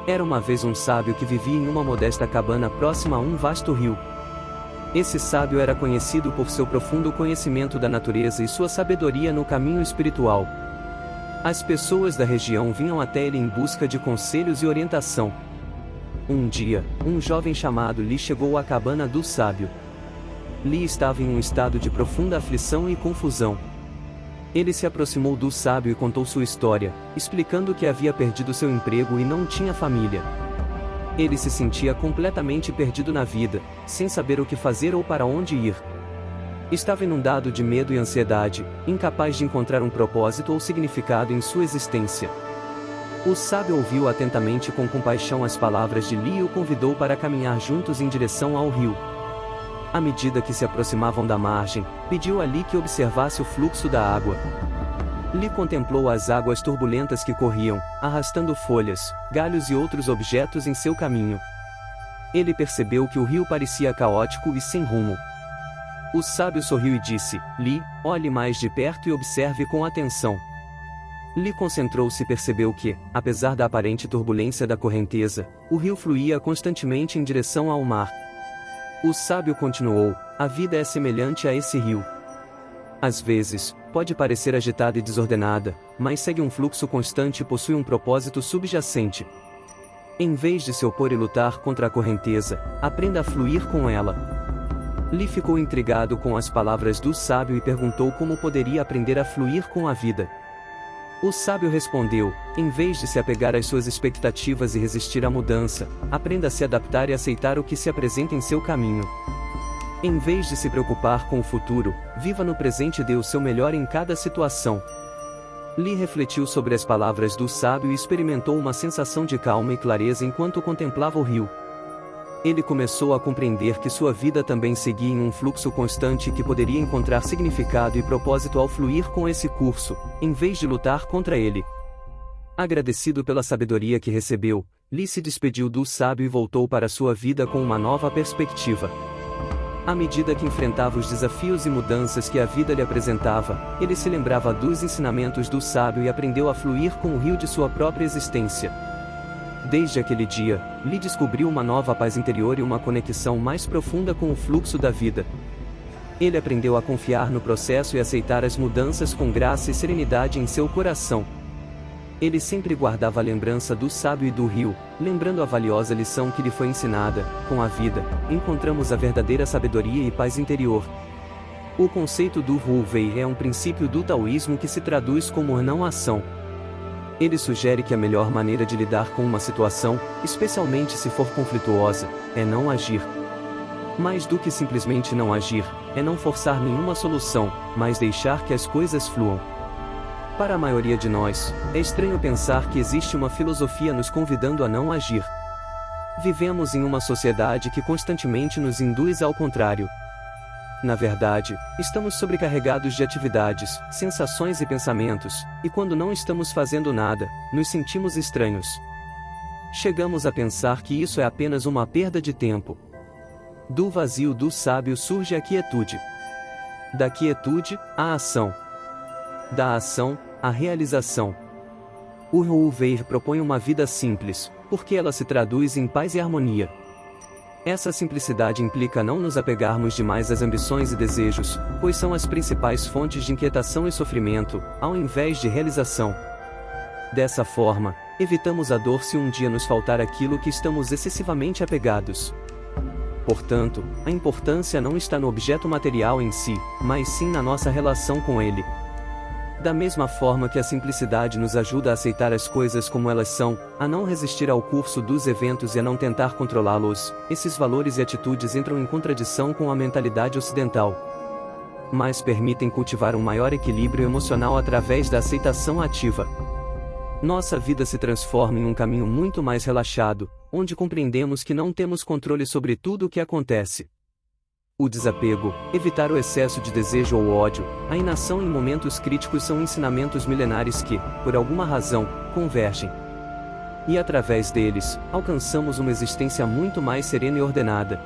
Era uma vez um sábio que vivia em uma modesta cabana próxima a um vasto rio. Esse sábio era conhecido por seu profundo conhecimento da natureza e sua sabedoria no caminho espiritual. As pessoas da região vinham até ele em busca de conselhos e orientação. Um dia, um jovem chamado Li chegou à cabana do sábio. Li estava em um estado de profunda aflição e confusão. Ele se aproximou do sábio e contou sua história, explicando que havia perdido seu emprego e não tinha família. Ele se sentia completamente perdido na vida, sem saber o que fazer ou para onde ir. Estava inundado de medo e ansiedade, incapaz de encontrar um propósito ou significado em sua existência. O sábio ouviu atentamente com compaixão as palavras de Li e o convidou para caminhar juntos em direção ao rio. À medida que se aproximavam da margem, pediu a Li que observasse o fluxo da água. Li contemplou as águas turbulentas que corriam, arrastando folhas, galhos e outros objetos em seu caminho. Ele percebeu que o rio parecia caótico e sem rumo. O sábio sorriu e disse: Li, olhe mais de perto e observe com atenção. Li concentrou-se e percebeu que, apesar da aparente turbulência da correnteza, o rio fluía constantemente em direção ao mar. O sábio continuou: a vida é semelhante a esse rio. Às vezes, pode parecer agitada e desordenada, mas segue um fluxo constante e possui um propósito subjacente. Em vez de se opor e lutar contra a correnteza, aprenda a fluir com ela. Li ficou intrigado com as palavras do sábio e perguntou como poderia aprender a fluir com a vida. O sábio respondeu: em vez de se apegar às suas expectativas e resistir à mudança, aprenda a se adaptar e aceitar o que se apresenta em seu caminho. Em vez de se preocupar com o futuro, viva no presente e dê o seu melhor em cada situação. Li refletiu sobre as palavras do sábio e experimentou uma sensação de calma e clareza enquanto contemplava o rio. Ele começou a compreender que sua vida também seguia em um fluxo constante e que poderia encontrar significado e propósito ao fluir com esse curso, em vez de lutar contra ele. Agradecido pela sabedoria que recebeu, Li se despediu do sábio e voltou para sua vida com uma nova perspectiva. À medida que enfrentava os desafios e mudanças que a vida lhe apresentava, ele se lembrava dos ensinamentos do sábio e aprendeu a fluir com o rio de sua própria existência. Desde aquele dia, Li descobriu uma nova paz interior e uma conexão mais profunda com o fluxo da vida. Ele aprendeu a confiar no processo e aceitar as mudanças com graça e serenidade em seu coração. Ele sempre guardava a lembrança do sábio e do rio, lembrando a valiosa lição que lhe foi ensinada. Com a vida, encontramos a verdadeira sabedoria e paz interior. O conceito do Wu Wei é um princípio do taoísmo que se traduz como não ação. Ele sugere que a melhor maneira de lidar com uma situação, especialmente se for conflituosa, é não agir. Mais do que simplesmente não agir, é não forçar nenhuma solução, mas deixar que as coisas fluam. Para a maioria de nós, é estranho pensar que existe uma filosofia nos convidando a não agir. Vivemos em uma sociedade que constantemente nos induz ao contrário. Na verdade, estamos sobrecarregados de atividades, sensações e pensamentos, e quando não estamos fazendo nada, nos sentimos estranhos. Chegamos a pensar que isso é apenas uma perda de tempo. Do vazio do sábio surge a quietude. Da quietude, a ação. Da ação, a realização. O Wu Wei propõe uma vida simples, porque ela se traduz em paz e harmonia. Essa simplicidade implica não nos apegarmos demais às ambições e desejos, pois são as principais fontes de inquietação e sofrimento, ao invés de realização. Dessa forma, evitamos a dor se um dia nos faltar aquilo que estamos excessivamente apegados. Portanto, a importância não está no objeto material em si, mas sim na nossa relação com ele. Da mesma forma que a simplicidade nos ajuda a aceitar as coisas como elas são, a não resistir ao curso dos eventos e a não tentar controlá-los, esses valores e atitudes entram em contradição com a mentalidade ocidental. Mas permitem cultivar um maior equilíbrio emocional através da aceitação ativa. Nossa vida se transforma em um caminho muito mais relaxado, onde compreendemos que não temos controle sobre tudo o que acontece. O desapego, evitar o excesso de desejo ou ódio, a inação em momentos críticos são ensinamentos milenares que, por alguma razão, convergem. E através deles, alcançamos uma existência muito mais serena e ordenada,